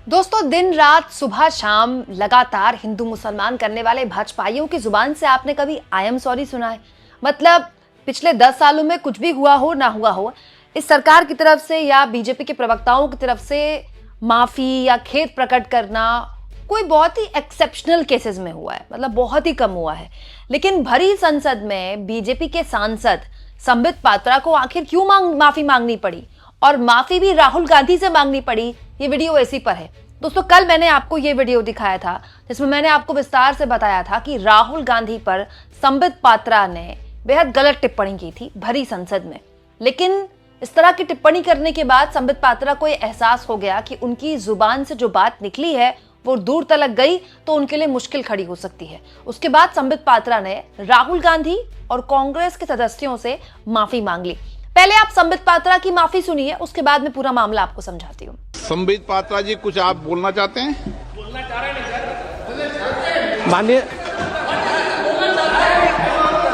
दोस्तों, दिन रात सुबह शाम लगातार हिंदू मुसलमान करने वाले भाजपाइयों की जुबान से आपने कभी आई एम सॉरी सुना है? मतलब पिछले 10 सालों में कुछ भी हुआ हो ना हुआ हो, इस सरकार की तरफ से या बीजेपी के प्रवक्ताओं की तरफ से माफी या खेद प्रकट करना कोई बहुत ही एक्सेप्शनल केसेस में हुआ है, मतलब बहुत ही कम हुआ है। लेकिन भरी संसद में बीजेपी के सांसद संबित पात्रा को आखिर क्यों माफी मांगनी पड़ी, और माफी भी राहुल गांधी से मांगनी पड़ी, ये वीडियो इसी पर है। दोस्तों, कल मैंने आपको ये वीडियो दिखाया था जिसमें मैंने आपको विस्तार से बताया था कि राहुल गांधी पर संबित पात्रा ने बेहद गलत टिप्पणी की थी भरी संसद में। लेकिन इस तरह की टिप्पणी करने के बाद संबित पात्रा को यह एहसास हो गया कि उनकी जुबान से जो बात निकली है वो दूर तलक गई तो उनके लिए मुश्किल खड़ी हो सकती है। उसके बाद संबित पात्रा ने राहुल गांधी और कांग्रेस के सदस्यों से माफी मांग ली। पहले आप संबित पात्रा की माफी सुनिए, उसके बाद मैं पूरा मामला आपको समझाती हूँ। संबित पात्रा जी, कुछ आप बोलना चाहते हैं? बोलना चाह रहे हैं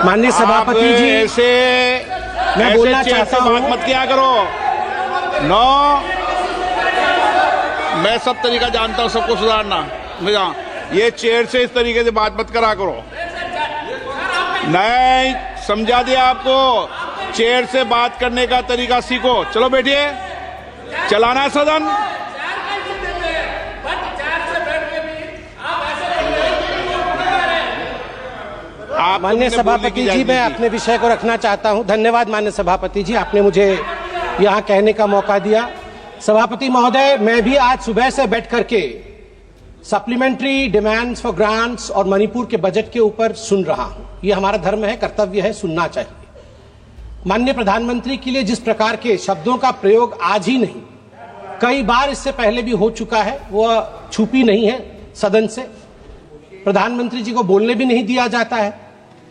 माननीय सभापति जी, ऐसे मैं बोलना चाहता हूं। बात मत किया करो। मैं सब तरीका जानता हूं, सबको सुधारना। ये चेयर से इस तरीके से बात मत करा करो। नहीं, समझा दिया आपको। चेयर से बात करने का तरीका सीखो। चलो बैठिए, चलाना है सदन। माननीय सभापति जी, मैं अपने विषय को रखना चाहता हूं। धन्यवाद माननीय सभापति जी, आपने मुझे यहां कहने का मौका दिया। सभापति महोदय, मैं भी आज सुबह से बैठ करके सप्लीमेंट्री डिमांड्स फॉर ग्रांट्स और मणिपुर के बजट के ऊपर सुन रहा हूं। ये हमारा धर्म है, कर्तव्य है, सुनना चाहिए। माननीय प्रधानमंत्री के लिए जिस प्रकार के शब्दों का प्रयोग आज ही नहीं, कई बार इससे पहले भी हो चुका है, वह छुपी नहीं है सदन से। प्रधानमंत्री जी को बोलने भी नहीं दिया जाता है।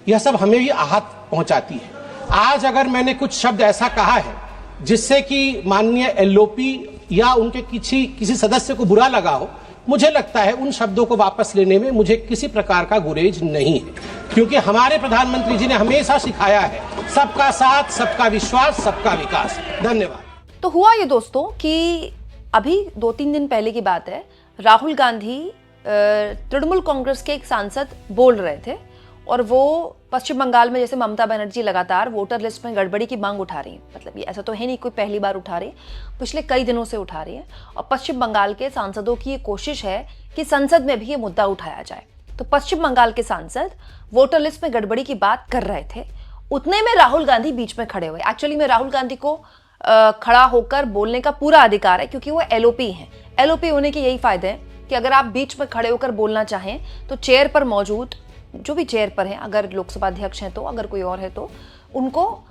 यह सब हमें भी आहत पहुंचाती है। आज अगर मैंने कुछ शब्द ऐसा कहा है जिससे कि माननीय एलओपी या उनके किसी सदस्य को बुरा लगा हो, मुझे लगता है उन शब्दों को वापस लेने में मुझे किसी प्रकार का गुरेज नहीं है, क्योंकि हमारे प्रधानमंत्री जी ने हमेशा सिखाया है सबका साथ, सबका विश्वास, सबका विकास। धन्यवाद। तो हुआ ये दोस्तों कि अभी 2-3 दिन पहले की बात है, राहुल गांधी तृणमूल कांग्रेस के एक सांसद बोल रहे थे और वो पश्चिम बंगाल में जैसे ममता बनर्जी लगातार वोटर लिस्ट में गड़बड़ी की मांग उठा रही है। मतलब ये ऐसा तो है नहीं कोई पहली बार उठा रही है, पिछले कई दिनों से उठा रही है। और पश्चिम बंगाल के सांसदों की ये कोशिश है कि संसद में भी ये मुद्दा उठाया जाए। तो पश्चिम बंगाल के सांसद वोटर लिस्ट में गड़बड़ी की बात कर रहे थे, उतने में राहुल गांधी बीच में खड़े हुए। एक्चुअली में राहुल गांधी को खड़ा होकर बोलने का पूरा अधिकार है, क्योंकि वो एलओपी हैं। एलओपी होने के यही फायदे हैं कि अगर आप बीच में खड़े होकर बोलना चाहें तो चेयर पर मौजूद जो भी चेयर पर हैं, अगर लोकसभा अध्यक्ष हैं तो, अगर कोई और है तो उनको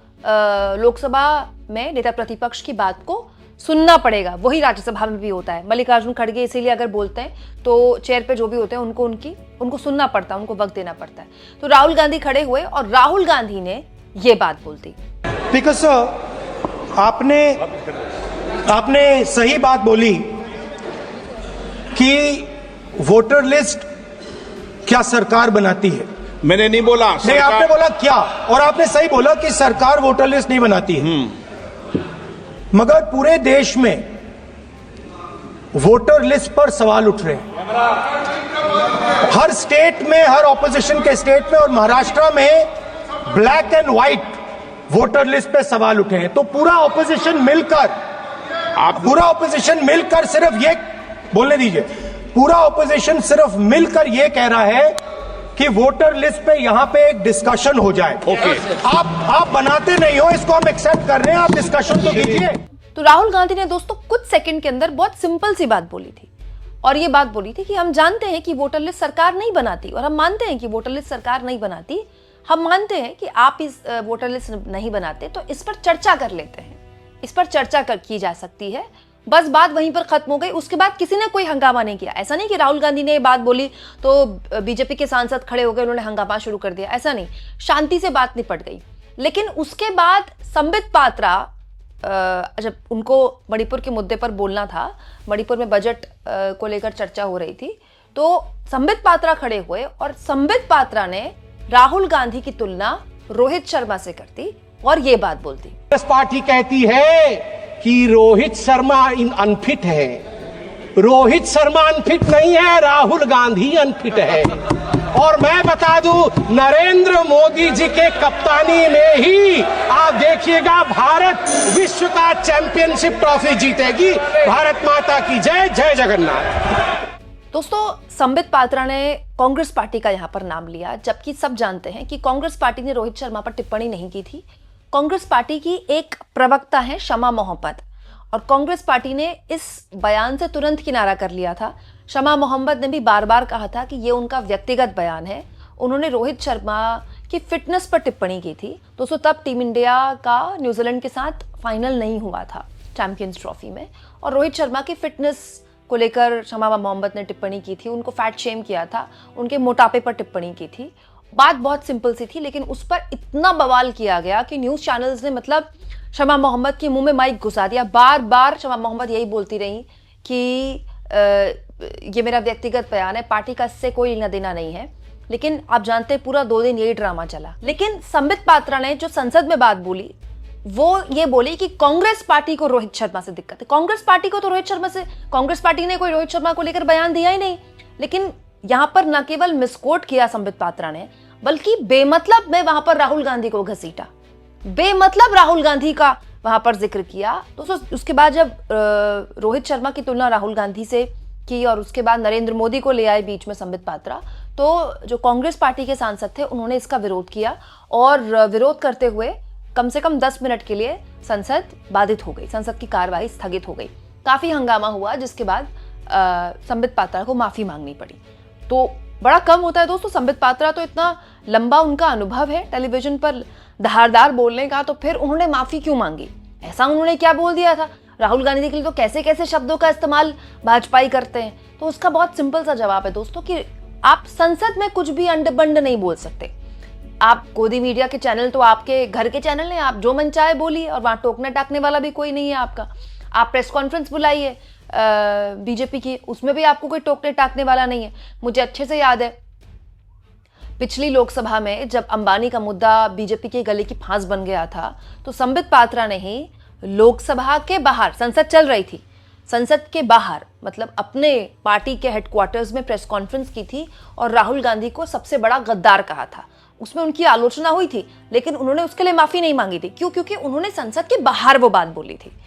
लोकसभा में नेता प्रतिपक्ष की बात को सुनना पड़ेगा। वही राज्यसभा में भी होता है। मल्लिकार्जुन खड़गे इसीलिए अगर बोलते हैं तो चेयर पे जो भी होते हैं उनको सुनना पड़ता है, उनको वक्त देना पड़ता है। तो राहुल गांधी खड़े हुए और राहुल गांधी ने ये बात बोल दी। बिकॉज आपने सही बात बोली कि वोटर लिस्ट क्या सरकार बनाती है। मैंने नहीं बोला। नहीं, आपने बोला क्या, और आपने सही बोला कि सरकार वोटर लिस्ट नहीं बनाती है। मगर पूरे देश में वोटर लिस्ट पर सवाल उठ रहे हैं। हर स्टेट में, हर ऑपोजिशन के स्टेट में और महाराष्ट्र में black and white voter list पे सवाल उठे हैं। तो पूरा ऑपोजिशन मिलकर सिर्फ ये बोलने दीजिए, पूरा ऑपोजिशन सिर्फ मिलकर ये कह रहा है कि वोटर लिस्ट पे यहां पे एक डिस्कशन हो जाए। ओके। आप बनाते नहीं हो, इसको हम एक्सेप्ट कर रहे हैं, आप डिस्कशन तो कीजिए। तो राहुल गांधी ने दोस्तों कुछ सेकंड के अंदर बहुत सिंपल सी बात बोली थी, और ये बात बोली थी कि हम जानते हैं कि वोटर लिस्ट सरकार नहीं बनाती, और हम मानते हैं कि वोटर लिस्ट सरकार नहीं बनाती। हम मानते हैं कि आप इस वोटर लिस्ट नहीं बनाते, तो इस पर चर्चा कर लेते हैं, इस पर चर्चा की जा सकती है। बस बात वहीं पर खत्म हो गई। उसके बाद किसी ने कोई हंगामा नहीं किया। ऐसा नहीं कि राहुल गांधी ने ये बात बोली तो बीजेपी के सांसद खड़े हो गए, उन्होंने हंगामा शुरू कर दिया, ऐसा नहीं। शांति से बात निपट गई। लेकिन उसके बाद संबित पात्रा, जब उनको मणिपुर के मुद्दे पर बोलना था, मणिपुर में बजट को लेकर चर्चा हो रही थी, तो संबित पात्रा खड़े हुए और संबित पात्रा ने राहुल गांधी की तुलना रोहित शर्मा से कर दी और ये बात बोलती। कांग्रेस पार्टी कहती है कि रोहित शर्मा इन अनफिट है, रोहित शर्मा अनफिट नहीं है, राहुल गांधी अनफिट है। और मैं बता दूं, नरेंद्र मोदी जी के कप्तानी में ही आप देखिएगा भारत विश्व का चैंपियनशिप ट्रॉफी जीतेगी। भारत माता की जय, जय जगन्नाथ। दोस्तों, संबित पात्रा ने कांग्रेस पार्टी का यहां पर नाम लिया, जबकि सब जानते हैं कि कांग्रेस पार्टी ने रोहित शर्मा पर टिप्पणी नहीं की थी। कांग्रेस पार्टी की एक प्रवक्ता है शमा मोहम्मद, और कांग्रेस पार्टी ने इस बयान से तुरंत किनारा कर लिया था। शमा मोहम्मद ने भी बार बार कहा था कि ये उनका व्यक्तिगत बयान है। उन्होंने रोहित शर्मा की फिटनेस पर टिप्पणी की थी। दोस्तों, तब टीम इंडिया का न्यूजीलैंड के साथ फाइनल नहीं हुआ था चैंपियंस ट्रॉफी में, और रोहित शर्मा की फिटनेस को लेकर शमा मोहम्मद ने टिप्पणी की थी। उनको फैट शेम किया था, उनके मोटापे पर टिप्पणी की थी। बात बहुत सिंपल सी थी, लेकिन उस पर इतना बवाल किया गया कि न्यूज़ चैनल्स ने मतलब शमा मोहम्मद के मुंह में माइक घुसा दिया। बार बार शमा मोहम्मद यही बोलती रही कि ये मेरा व्यक्तिगत बयान है, पार्टी का इससे कोई लेना देना नहीं है। लेकिन आप जानते हैं पूरा 2 दिन यही ड्रामा चला। लेकिन संबित पात्रा ने जो संसद में बात बोली, वो ये बोली कि कांग्रेस पार्टी को रोहित शर्मा से दिक्कत है। कांग्रेस पार्टी को तो रोहित शर्मा से, कांग्रेस पार्टी ने कोई रोहित शर्मा को लेकर बयान दिया ही नहीं। लेकिन यहां पर न केवल मिसकोट किया संबित पात्रा ने, बल्कि बेमतलब में वहां पर राहुल गांधी को घसीटा, बेमतलब राहुल गांधी का वहां पर जिक्र किया। तो उसके बाद जब रोहित शर्मा की तुलना राहुल गांधी से की और उसके बाद नरेंद्र मोदी को ले आए बीच में संबित पात्रा, तो जो कांग्रेस पार्टी के सांसद थे उन्होंने इसका विरोध किया, और विरोध करते हुए कम से कम 10 मिनट के लिए संसद बाधित हो गई, संसद की कार्यवाही स्थगित हो गई। काफी हंगामा हुआ, जिसके बाद संबित पात्रा को माफी मांगनी पड़ी। तो बड़ा कम होता है दोस्तों, संबित पात्रा तो इतना लंबा उनका अनुभव है टेलीविजन पर धारदार बोलने का, तो फिर उन्होंने माफी क्यों मांगी? ऐसा उन्होंने क्या बोल दिया था? राहुल गांधी के लिए तो कैसे कैसे शब्दों का इस्तेमाल भाजपाई करते हैं। तो उसका बहुत सिंपल सा जवाब है दोस्तों कि आप संसद में कुछ भी अंड बंड नहीं बोल सकते। आप गोदी मीडिया के चैनल तो आपके घर के चैनल हैं, आप जो मन चाहे बोलिए, और वहां टोकने टाकने वाला भी कोई नहीं है आपका। आप प्रेस कॉन्फ्रेंस बुलाइए बीजेपी की, उसमें भी आपको कोई टोकने टाकने वाला नहीं है। मुझे अच्छे से याद है पिछली लोकसभा में जब अंबानी का मुद्दा बीजेपी के गले की फांस बन गया था, तो संबित पात्रा ने ही लोकसभा के बाहर, संसद चल रही थी, संसद के बाहर मतलब अपने पार्टी के हेडक्वार्टर्स में प्रेस कॉन्फ्रेंस की थी और राहुल गांधी को सबसे बड़ा गद्दार कहा था। उसमें उनकी आलोचना हुई थी, लेकिन उन्होंने उसके लिए माफी नहीं मांगी थी। क्यों? क्योंकि उन्होंने संसद के बाहर वो बात बोली थी।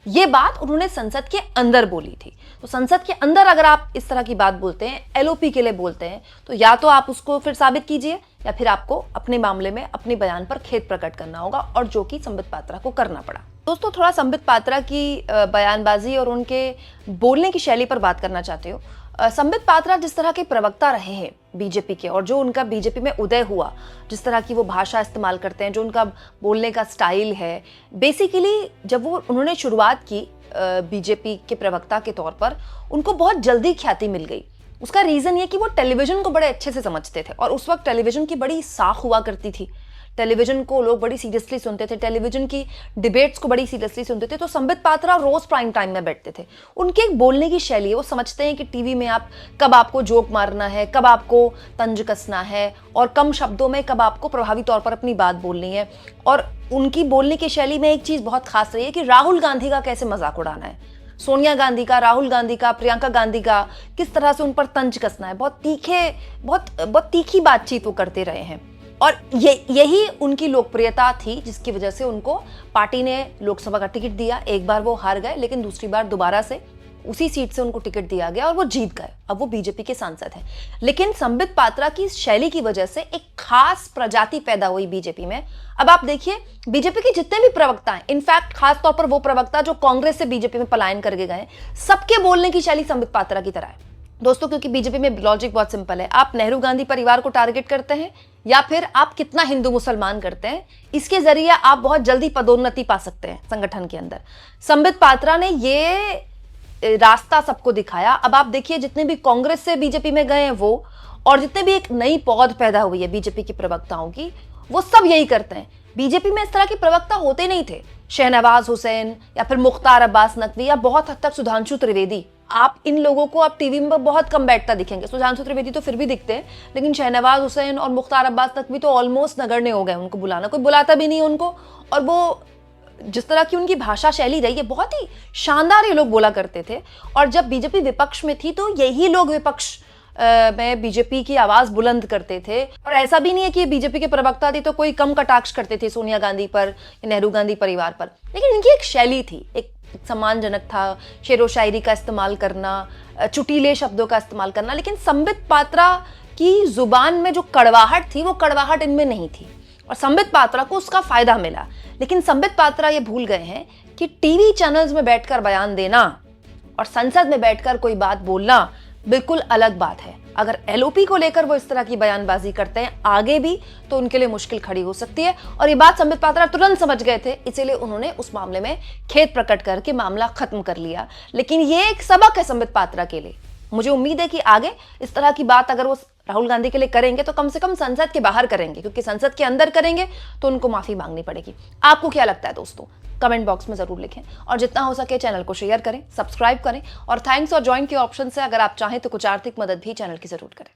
ये बात उन्होंने संसद के अंदर बोली थी। तो संसद के अंदर अगर आप इस तरह की बात बोलते हैं, एलओपी के लिए बोलते हैं, तो या तो आप उसको फिर साबित कीजिए, या फिर आपको अपने मामले में अपने बयान पर खेद प्रकट करना होगा, और जो कि संबित पात्रा को करना पड़ा। दोस्तों, थोड़ा संबित पात्रा की बयानबाजी और उनके बोलने की शैली पर बात करना चाहते हो। संबित पात्रा जिस तरह के प्रवक्ता रहे हैं बीजेपी के, और जो उनका बीजेपी में उदय हुआ, जिस तरह की वो भाषा इस्तेमाल करते हैं, जो उनका बोलने का स्टाइल है, बेसिकली जब उन्होंने शुरुआत की बीजेपी के प्रवक्ता के तौर पर, उनको बहुत जल्दी ख्याति मिल गई। उसका रीजन ये कि वो टेलीविजन को बड़े अच्छे से समझते थे, और उस वक्त टेलीविजन की बड़ी साख हुआ करती थी। टेलीविजन को लोग बड़ी सीरियसली सुनते थे, टेलीविजन की डिबेट्स को बड़ी सीरियसली सुनते थे। तो संबित पात्रा रोज प्राइम टाइम में बैठते थे। उनके एक बोलने की शैली है, वो समझते हैं कि टीवी में आप कब आपको जोक मारना है, कब आपको तंज कसना है, और कम शब्दों में कब आपको प्रभावी तौर पर अपनी बात बोलनी है। और उनकी बोलने की शैली में एक चीज बहुत खास रही है कि राहुल गांधी का कैसे मजाक उड़ाना है, सोनिया गांधी का, राहुल गांधी का, प्रियंका गांधी का, किस तरह से उन पर तंज कसना है। बहुत तीखी बातचीत वो करते रहे हैं, और यही उनकी लोकप्रियता थी, जिसकी वजह से उनको पार्टी ने लोकसभा का टिकट दिया। एक बार वो हार गए, लेकिन दूसरी बार दोबारा से उसी सीट से उनको टिकट दिया गया और वो जीत गए। अब वो बीजेपी के सांसद हैं। लेकिन संबित पात्रा की शैली की वजह से एक खास प्रजाति पैदा हुई बीजेपी में। अब आप देखिए, बीजेपी के जितने भी प्रवक्ता हैं, इनफैक्ट खासतौर पर वो प्रवक्ता जो कांग्रेस से बीजेपी में पलायन करके गए, सबके बोलने की शैली संबित पात्रा की तरह है दोस्तों। क्योंकि बीजेपी में लॉजिक बहुत सिंपल है, आप नेहरू गांधी परिवार को टारगेट करते हैं, या फिर आप कितना हिंदू मुसलमान करते हैं, इसके जरिए आप बहुत जल्दी पदोन्नति पा सकते हैं संगठन के अंदर। संबित पात्रा ने ये रास्ता सबको दिखाया। अब आप देखिए, जितने भी कांग्रेस से बीजेपी में गए हैं वो, और जितने भी एक नई पौध पैदा हुई है बीजेपी के प्रवक्ताओं की, वो सब यही करते हैं। बीजेपी में इस तरह के प्रवक्ता होते नहीं थे। शहनवाज हुसैन या फिर मुख्तार अब्बास नकवी या बहुत हद तक सुधांशु त्रिवेदी, आप इन लोगों को आप टीवी में बहुत कम बैठता दिखेंगे। सुधांशु त्रिवेदी तो फिर भी दिखते हैं, लेकिन शहनवाज हुसैन और मुख्तार अब्बास नकवी तो ऑलमोस्ट नगण्य हो गए। उनको बुलाना, कोई बुलाता भी नहीं उनको, और वो जिस तरह की उनकी भाषा शैली रही है, बहुत ही शानदार ये लोग बोला करते थे। और जब बीजेपी विपक्ष में थी तो यही लोग विपक्ष में बीजेपी की आवाज बुलंद करते थे। और ऐसा भी नहीं है कि बीजेपी के प्रवक्ता थे तो कोई कम कटाक्ष करते थे सोनिया गांधी पर, नेहरू गांधी परिवार पर, लेकिन इनकी एक शैली थी, एक सम्मानजनक था, शेरो शायरी का इस्तेमाल करना, चुटीले शब्दों का इस्तेमाल करना। लेकिन संबित पात्रा की जुबान में जो कड़वाहट थी वो कड़वाहट इनमें नहीं थी और संबित पात्रा को उसका फायदा मिला। लेकिन संबित पात्रा ये भूल गए हैं कि टीवी चैनल्स में बैठकर बयान देना और संसद में बैठकर कोई बात बोलना बिल्कुल अलग बात है। अगर एलओपी को लेकर वो इस तरह की बयानबाजी करते हैं आगे भी तो उनके लिए मुश्किल खड़ी हो सकती है। और ये बात संबित पात्रा तुरंत समझ गए थे, इसीलिए उन्होंने उस मामले में खेद प्रकट करके मामला खत्म कर लिया। लेकिन ये एक सबक है संबित पात्रा के लिए। मुझे उम्मीद है कि आगे इस तरह की बात अगर वो राहुल गांधी के लिए करेंगे तो कम से कम संसद के बाहर करेंगे, क्योंकि संसद के अंदर करेंगे तो उनको माफी मांगनी पड़ेगी। आपको क्या लगता है दोस्तों? कमेंट बॉक्स में जरूर लिखें और जितना हो सके चैनल को शेयर करें, सब्सक्राइब करें और थैंक्स और ज्वाइन के ऑप्शन से अगर आप चाहें तो कुछ आर्थिक मदद भी चैनल की जरूर करें।